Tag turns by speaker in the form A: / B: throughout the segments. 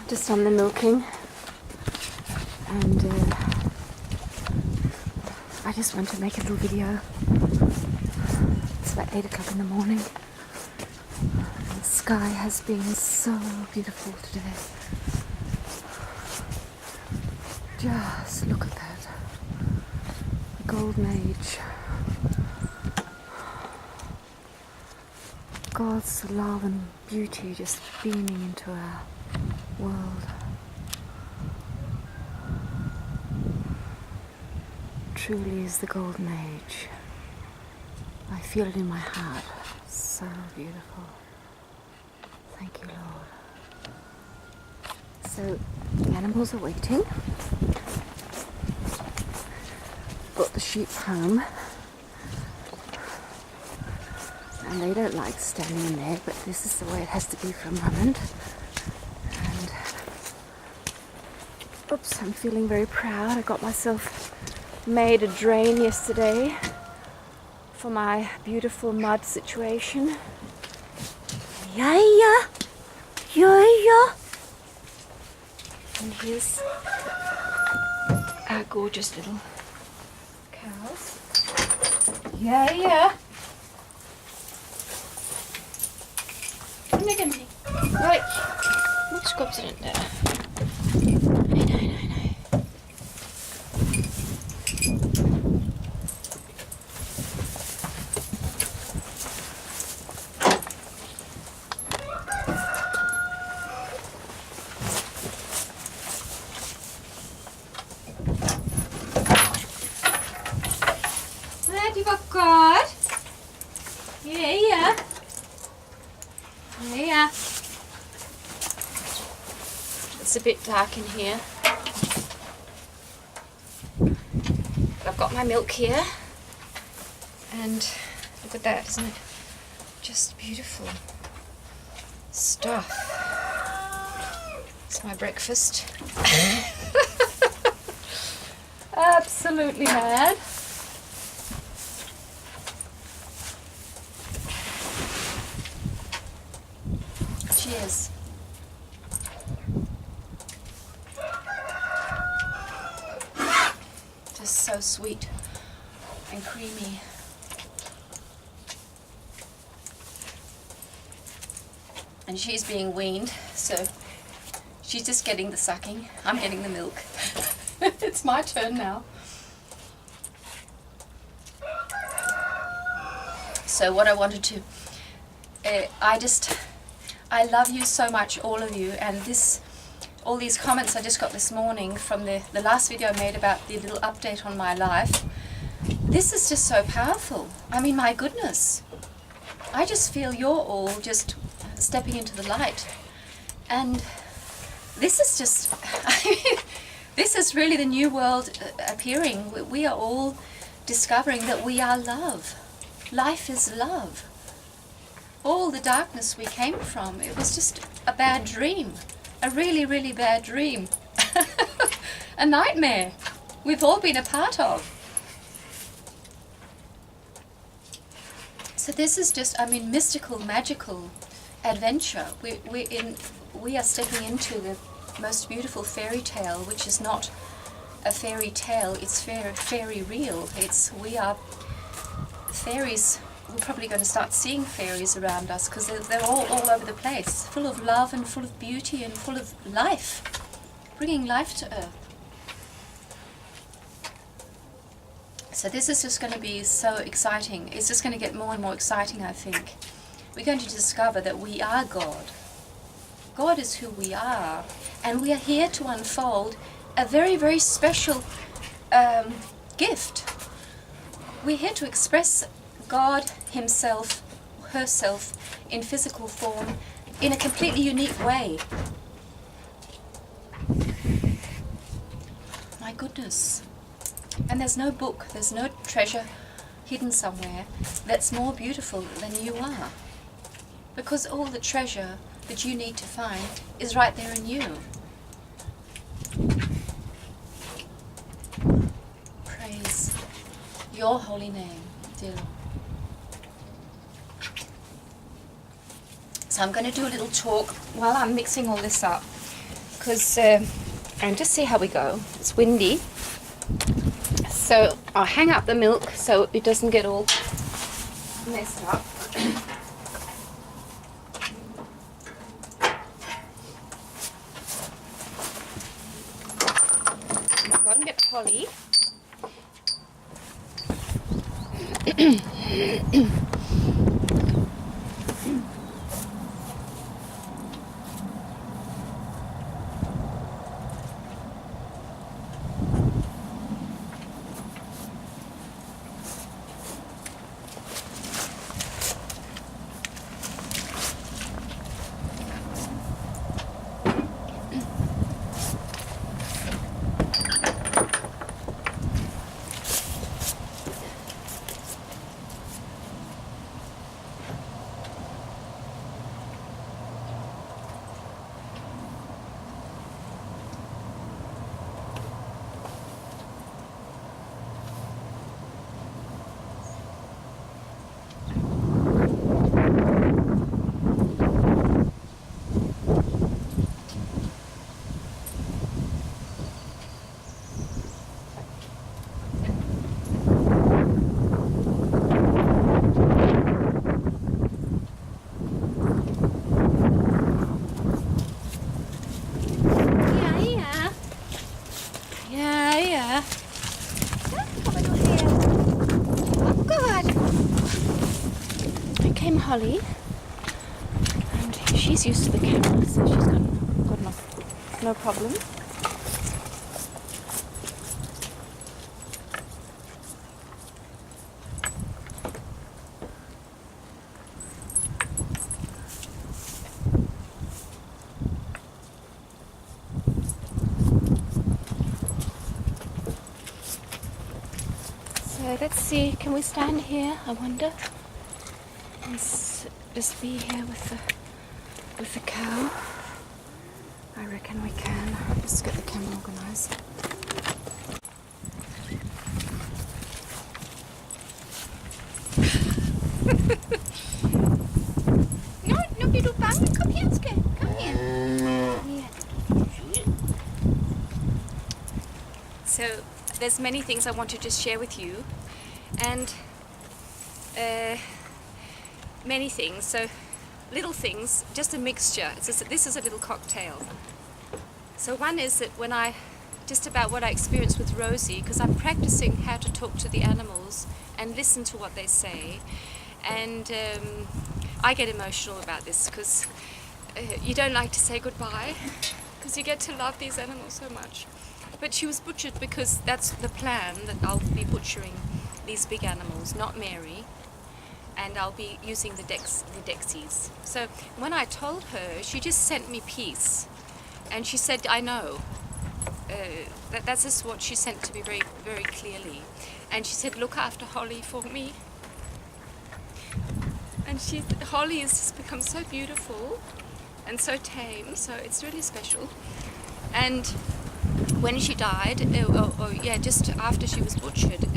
A: just on the milking, and I just want to make a little video. It's about 8 o'clock in the morning. And the sky has been so beautiful today. Just look at that. The golden age. God's love and beauty just beaming into our world. Truly is the golden age. I feel it in my heart. So beautiful. Thank you, Lord. So the animals are waiting. Brought the sheep home. And they don't like standing in there, but this is the way it has to be for a moment. And oops, I'm feeling very proud. I got myself made a drain yesterday for my beautiful mud situation. Yeah. And here's our gorgeous little cows. Yeah. Gimme. Right. Look, scrubs in it there. I know. What have you got? Yeah. It's a bit dark in here. But I've got my milk here. And look at that, isn't it? Just beautiful stuff. It's my breakfast. Absolutely mad. Cheers. Just so sweet and creamy. And she's being weaned, so she's just getting the sucking. I'm getting the milk. It's my turn now. So what I wanted to, I love you so much, all of you, and all these comments I just got this morning from the last video I made about the little update on my life. This is just so powerful. I mean, my goodness. I just feel you're all just stepping into the light. And this is just, this is really the new world appearing. We are all discovering that we are love. Life is love. All the darkness we came from, it was just a bad dream. A really, really bad dream. A nightmare we've all been a part of. So this is just, I mean, mystical, magical adventure. We are stepping into the most beautiful fairy tale, which is not a fairy tale, it's fairy real. We are fairies. We're probably going to start seeing fairies around us because they're all over the place, full of love and full of beauty and full of life, bringing life to earth. So this is just going to be so exciting. It's just going to get more and more exciting, I think. We're going to discover that we are God. God is who we are, and we are here to unfold a very, very special gift. We're here to express God himself, herself, in physical form, in a completely unique way. My goodness. And there's no book, there's no treasure hidden somewhere that's more beautiful than you are. Because all the treasure that you need to find is right there in you. Praise your holy name, dear Lord. So I'm going to do a little talk while I'm mixing all this up, because and just see how we go. It's windy, so I'll hang up the milk so it doesn't get all messed up. I'll go and get Holly. Holly, and she's used to the camera, so she's got no problem. So let's see, can we stand here, I wonder? Just be here with the cow. I reckon we can. Just get the camera organised. No, blir du bange? Kom her, skal. Kom her. Yeah. So there's many things I want to just share with you, and many things, so little things, just a mixture. This is a little cocktail. So one is that just about what I experienced with Rosie, because I'm practicing how to talk to the animals and listen to what they say, and I get emotional about this because you don't like to say goodbye because you get to love these animals so much. But she was butchered because that's the plan, that I'll be butchering these big animals, not Mary. And I'll be using the Dexies. So when I told her, she just sent me peace. And she said, I know. That's just what she sent to me very, very clearly. And she said, look after Holly for me. And Holly has just become so beautiful and so tame, so it's really special. And when she died, just after she was butchered,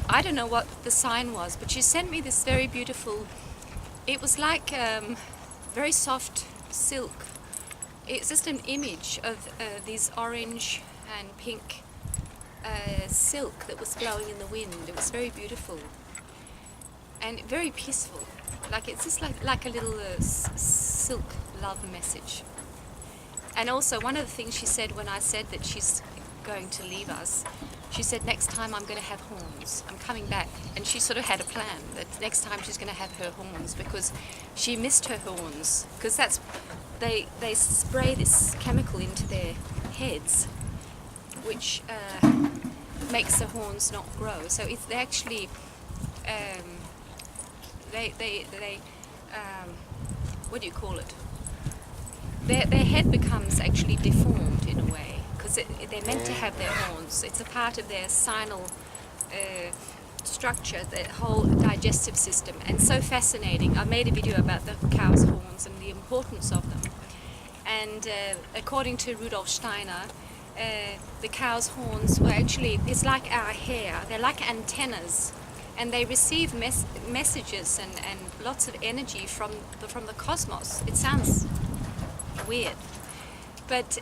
A: I don't know what the sign was, but she sent me this very beautiful, it was like very soft silk. It's just an image of these orange and pink silk that was blowing in the wind. It was very beautiful and very peaceful. Like it's just like a little silk love message. And also one of the things she said when I said that she's going to leave us, she said, next time I'm going to have horns. I'm coming back. And she sort of had a plan that next time she's going to have her horns, because she missed her horns. Because they spray this chemical into their heads, which makes the horns not grow. So they actually, what do you call it? Their head becomes actually deformed in a way, because they're meant to have their horns. It's a part of their sinal structure, the whole digestive system, and so fascinating. I made a video about the cow's horns and the importance of them. And according to Rudolf Steiner, the cow's horns were actually, it's like our hair, they're like antennas, and they receive messages and lots of energy from the cosmos. It sounds weird, But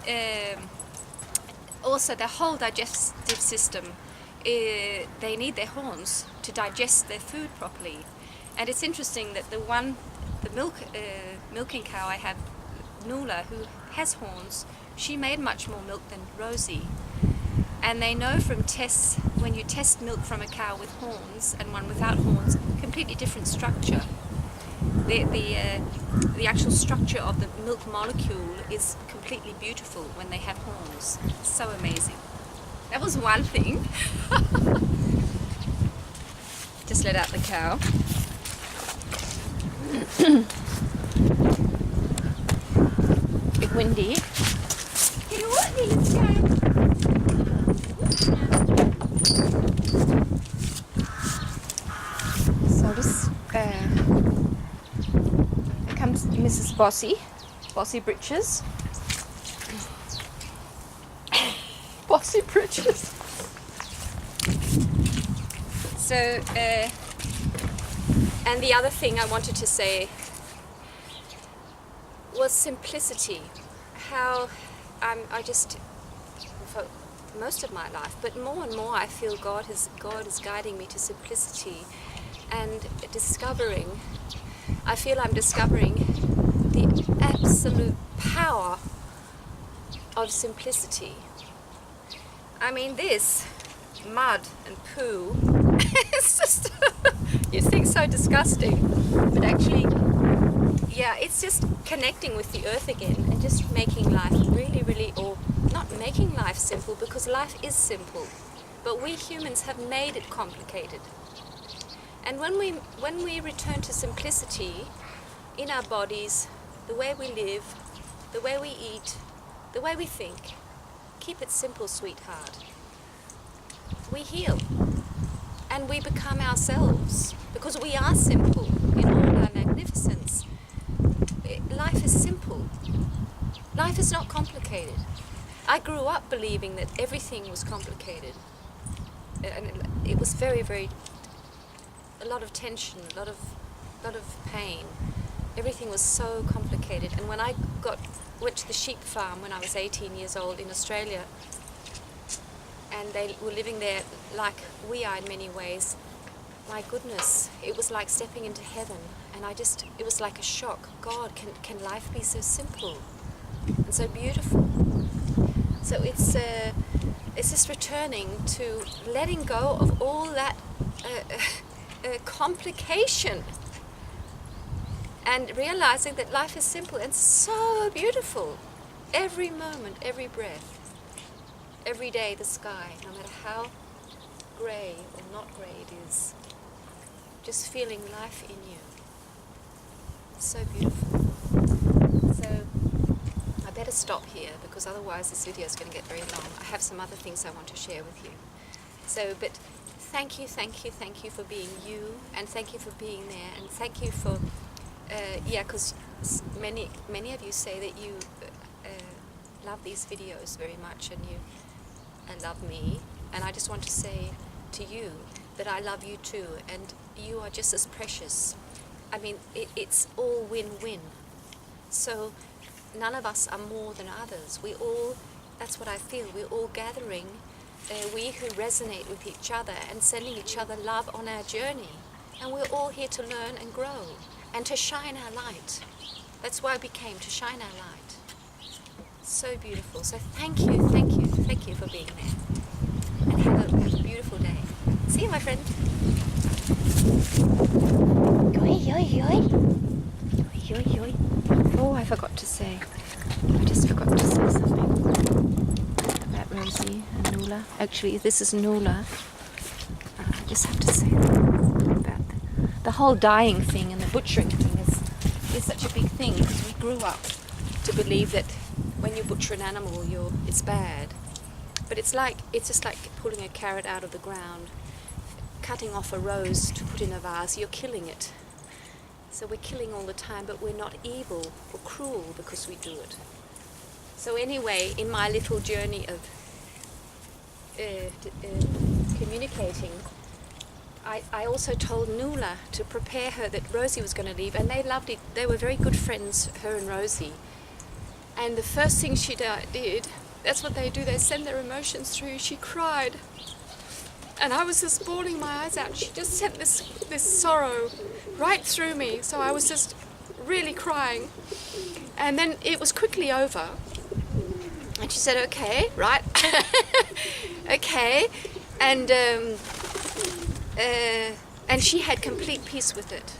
A: also their whole digestive system, they need their horns to digest their food properly. And it's interesting that the milking cow I have, Nuala, who has horns, she made much more milk than Rosie. And they know from tests, when you test milk from a cow with horns and one without horns, completely different structure. The actual structure of the milk molecule is completely beautiful when they have horns. It's so amazing. That was one thing. Just let out the cow. Bit windy. So this, here comes Mrs. Bossy Britches. Bossy Britches. So, and the other thing I wanted to say was simplicity. How I just, for most of my life, but more and more I feel God is guiding me to simplicity and discovering. I feel I'm discovering the absolute power of simplicity. I mean, this mud and poo, it's just, you think so disgusting, but actually, yeah, it's just connecting with the earth again and just making life really, really, or not making life simple, because life is simple, but we humans have made it complicated. And when we return to simplicity in our bodies, the way we live, the way we eat, the way we think, keep it simple, sweetheart, we heal and we become ourselves, because we are simple in all our magnificence. Life is simple. Life is not complicated. I grew up believing that everything was complicated, and it was very, very, a lot of tension, a lot of pain. Everything was so complicated. And when I went to the sheep farm when I was 18 years old in Australia, and they were living there like we are in many ways, my goodness, it was like stepping into heaven. And it was like a shock. God, can life be so simple and so beautiful? So it's just returning to letting go of all that complication and realizing that life is simple and so beautiful. Every moment, every breath, every day, the sky, no matter how grey or not grey it is, just feeling life in you. It's so beautiful. So I better stop here, because otherwise this video is going to get very long. I have some other things I want to share with you. So, but thank you for being you, and thank you for being there, and thank you for, because many of you say that you love these videos very much, and you love me, and I just want to say to you that I love you too, and you are just as precious. I mean, it's all win-win. So none of us are more than others. We all, that's what I feel, we're all gathering, we who resonate with each other and sending each other love on our journey. And we're all here to learn and grow and to shine our light. That's why we came, to shine our light. So beautiful. So thank you for being there. And have a beautiful day. See you, my friend. Oh, I forgot to say. I just forgot to say something about Rosie and Nuala. Actually, this is Nuala. I just have to say about the whole dying thing and the butchering thing is such a big thing, because we grew up to believe that when you butcher an animal, it's bad. But it's just like pulling a carrot out of the ground, cutting off a rose to put in a vase. You're killing it. So we're killing all the time, but we're not evil or cruel because we do it. So anyway, in my little journey of communicating, I also told Nuala to prepare her that Rosie was going to leave, and they loved it. They were very good friends, her and Rosie. And the first thing she did, that's what they do, they send their emotions through. She cried. And I was just bawling my eyes out. She just sent this sorrow right through me. So I was just really crying. And then it was quickly over. And she said, okay, right? Okay. And she had complete peace with it.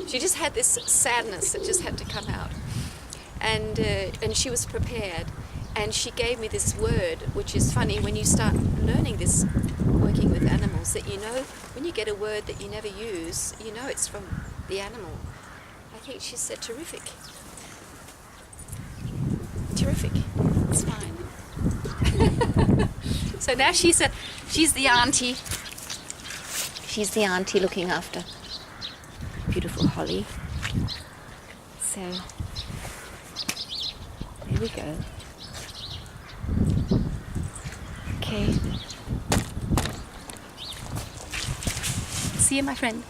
A: She just had this sadness that just had to come out. And she was prepared. And she gave me this word, which is funny when you start learning this, working with animals, that you know, when you get a word that you never use, you know it's from the animal. I think she said terrific. Terrific. It's fine. So now she's the auntie. She's the auntie looking after beautiful Holly. So there we go. Okay. See you, my friend.